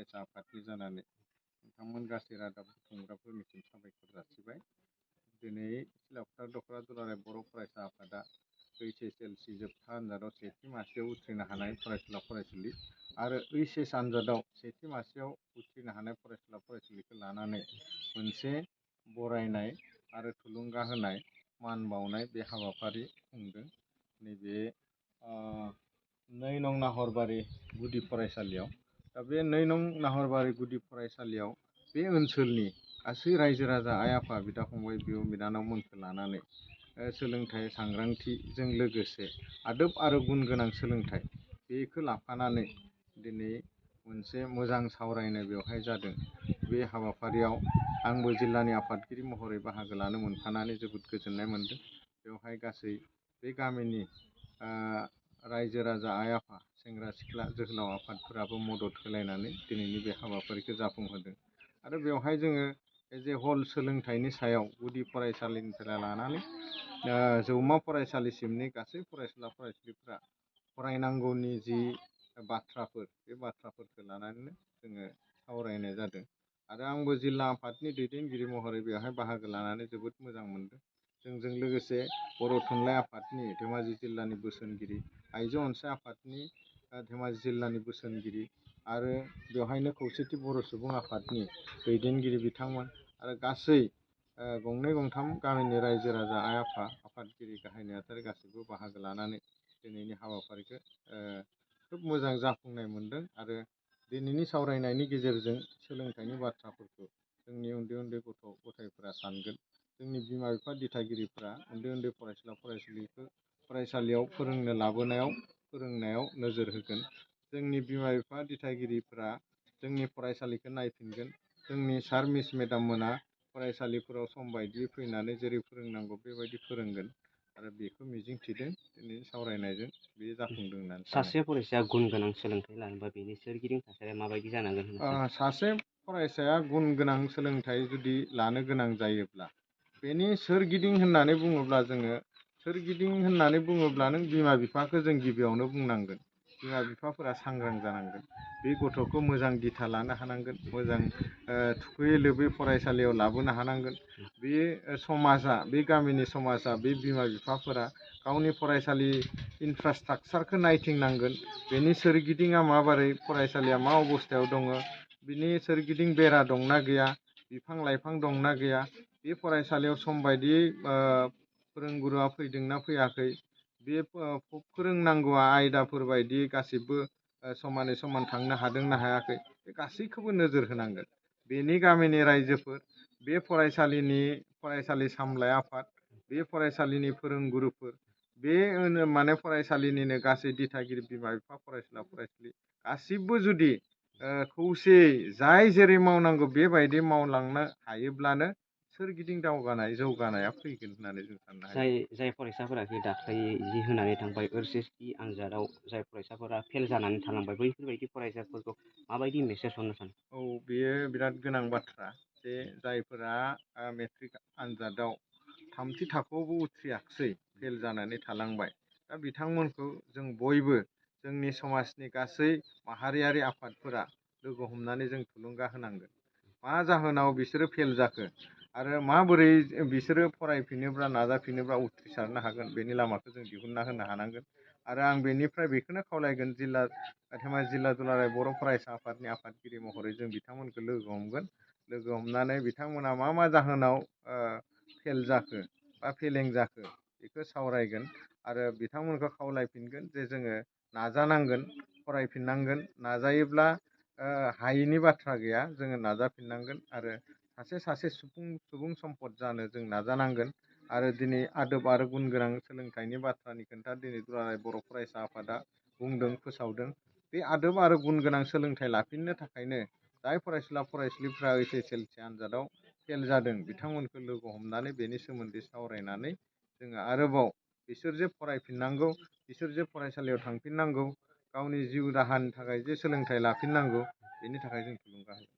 फरायसा आफादनि जानानै नोंथांमोन गासै रादाब बुथुमग्राफोरनिसिम साबायखर जासिबाय। दिनै सिलाफोथार दख'रा दुलाराय बर' फरायसा आफादा HSLC जोबथा आनजादाव सेथि मासियाव उथ्रिनो हानाय फरायसुला फरायसुलि आरो HS आनजादाव सेथि मासियाव उथ्रिनो हानाय फरायसुला फरायसुलिखौ लानानै मोनसे बरायनाय आरो थुलुंगा होनाय मान बावनाय बे हाबाफारि खुंदों। नैबे 2 नं नाहरबारि गुदि फरायसालियाव। दा बे 2 नं नाहरबारि गुदि फरायसालियाव बे ओनसोलनि गासै रायजो राजा आइ आफा बिदा फंबाय बिब' बिनानावमोनखौ लानानै सोलोंथाइ सांग्रांथिजों लोगोसे आदब आरो गुन गोनां सोलोंथाइ बेखौ लाफानानै दिनै मोनसे मोजां सावरायनाय बेवहाय जादों। बे हाबाफारियाव आंबो जिल्लानि आफादगिरि महरै बाहागो लानो मोनफानानै जोबोद गोजोननाय मोन्दों। बेवहाय गासै बे गामिनि रायजो राजा आइ आफा सेंग्रा सिख्ला जोहोलाव आफादफोराबो मदद होलायनानै दिनैनि बे हाबाफारिखौ जाफुंहोदों। आरो बेवहाय जोङो एज ए हल सोलोंथाइनि सायाव गुदि फरायसालिनिफ्राय लानानै जौमा फरायसालिसिमनि गासै फरायसुला फरायसुलिफ्रा फरायनांगौनि जि बाथ्राफोर बे बाथ्राफोरखौ लानानैनो जोङो सावरायनाय जादों। आरो आंबो जिल्ला आफादनि दैदेनगिरि महरै बेवहाय बाहागो लानानै जोबोद मोजां मोनदों। जोंजों लोगोसे बर' थुनलाइ आफादनि धेमाजि जिल्लानि बोसोनगिरि, आइजो अनसाय आफादनि धेमाजि जिल्लानि बोसोनगिरि आरो बेवहायनो खौसेथि बर' सुबुं आफादनि दैदेनगिरि बिथांमोन आरो गासै 2-3 गामिनि रायजो राजा आइ आफा आफादगिरि गाहाय नेहाथारि गासैबो बाहागो लानानै दिनैनि हाबाफारिखौ खोब मोजां जाफुंनाय मोन्दों। आरो दिनैनि सावरायनायनि गेजेरजों सोलोंथाइनि बाथ्राफोरखौ जोंनि उन्दै उन्दै गथ' गथायफोरा सानगोन। जोंनि बिमा बिफा दिथागिरिफ्रा उन्दै उन्दै फरायसुला फरायसुलिखौ फरायसालियाव फोरोंनायाव नोजोर होगोन। जोंनि बिमा बिफा दिथागिरिफ्रा जोंनि फरायसालिखौ नायफिनगोन। जोंनि सार मिस मेडाम मोना फरायसालिफोराव सम बायदियै फैनानै जेरै फोरोंनांगौ बेबायदि फोरोंगोन आरो बेखौ मिजिंथिदों दिनैनि सावरायनायजों बे जाफुंदों होननानै सानो। सासे फरायसाया गुन गोनां सोलोंथाइ लानोबा बेनि सोरगिदिं थासारिया माबायदि जानांगोन होनना सासे फरायसाया गुन गोनां सोलोंथाइ जुदि लानो गोनां जायोब्ला बेनि सोरगिदिं होननानै बुङोब्ला नों बिमा बिफाखौ जों गिबियावनो बुंनांगोन। बिमा बिफाफोरा सांग्रां जानांगोन। बे गथ'खौ मोजां दिथा लानो हानांगोन, मोजां थुखैयै लोबै फरायसालियाव लाबोनो हानांगोन। बे समाजा, बे गामिनि समाजा, बे बिमा बिफाफोरा गावनि फरायसालि इनफ्रास्ट्राकचारखौ नायथिंनांगोन। बेनि सोरगिदिङा माबोरै, फरायसालिया मा अबस्थायाव दङ, बिनि सोरगिदिं बेरा दंना गैया, बिफां लाइफां दंना गैया, बे फरायसालियाव सम बायदियै फोरोंगुरुआ फैदोंना फैयाखै, बे फोरोंनांगौआ आयदाफोर बायदि गासिबो समानै समान थांनो हादोंना हायाखै, बे गासैखौबो नोजोर होनांगोन। बेनि गामिनि रायजोफोर, बे फरायसालि सामलाय आफाद, बे फरायसालिनि फोरोंगुरुफोर, बे फरायसालिनिनो गासै दिथागिरि बिमा बिफा फरायसुला फरायसुलि गासिबो जुदि खौसेयै जाय जेरै मावनांगौ बेबायदि मावलांनो हायोब्लानो सोरगिदिं जौगानाया फैगोन होननानै जों साननो हायो। जाय फरायसाफोराखि दाख्लै जि होनानै थांबाय HSC आनजादाव जाय फरायसाफोरा फेल जानानै थालांबाय बैफोरबायदि फरायसाफोरखौ माबायदि मेसेज हरनो सानो? बेयो बिराद गोनां बाथ्रा जे जायफोरा मेट्रिक आनजादाव 3थि थाखोआवबो उथ्रियाखिसै, फेल जानानै थालांबाय, दा बिथांमोनखौ जों बयबो जोंनि समाजनि गासै माहारियारि आफादफोरा लोगो हमनानै जों थुलुंगा होनांगोन। मा जाहोनाव बिसोरो फेल जाखो आरो माबोरै बिसोरो फरायफिनोब्ला नाजाफिनोब्ला उथ्रिसारनो हागोन, बेनि लामाखौ जों दिहुनना होनो हानांगोन। आरो आं बेनिफ्राय बेखौनो खावलायगोन, धेमाजि जिल्ला दुलाराय बर' फरायसा आफादनि आफादगिरि महरै जों बिथांमोनखौ लोगो हमगोन। लोगो हमनानै बिथांमोना मा जाहोनाव फेल जाखो बा फेलें जाखो बेखौ सावरायगोन आरो बिथांमोनखौ खावलायफिनगोन जे जोङो नाजानांगोन, फरायफिननांगोन, नाजायोब्ला हायिनि बाथ्रा गैया, जोङो नाजाफिननांगोन आरो सासे सुबुं सम्पद जानो जों नाजानांगोन। आरो दिनै आदब आरो गुन गोनां सोलोंथाइनि बाथ्रानि खोथा दिनै दुलाराय बर' फरायसा आफादा बुंदों, फोसावदों। बे आदब आरो गुन गोनां सोलोंथाइ लाफिननो थाखायनो जाय फरायसुला फरायसुलिफ्रा HSLC आनजादाव फेल जादों बिथांमोनखौ लोगो हमनानै बेनि सोमोन्दै सावरायनानै जोङो आरोबाव बिसोर जे फरायफिननांगौ, बिसोर जे फरायसालियाव थांफिननांगौ, गावनि जिउ राहानि थाखाय जे सोलोंथाइ लाफिननांगौ, बेनि थाखाय जों थुलुंगा होगोन।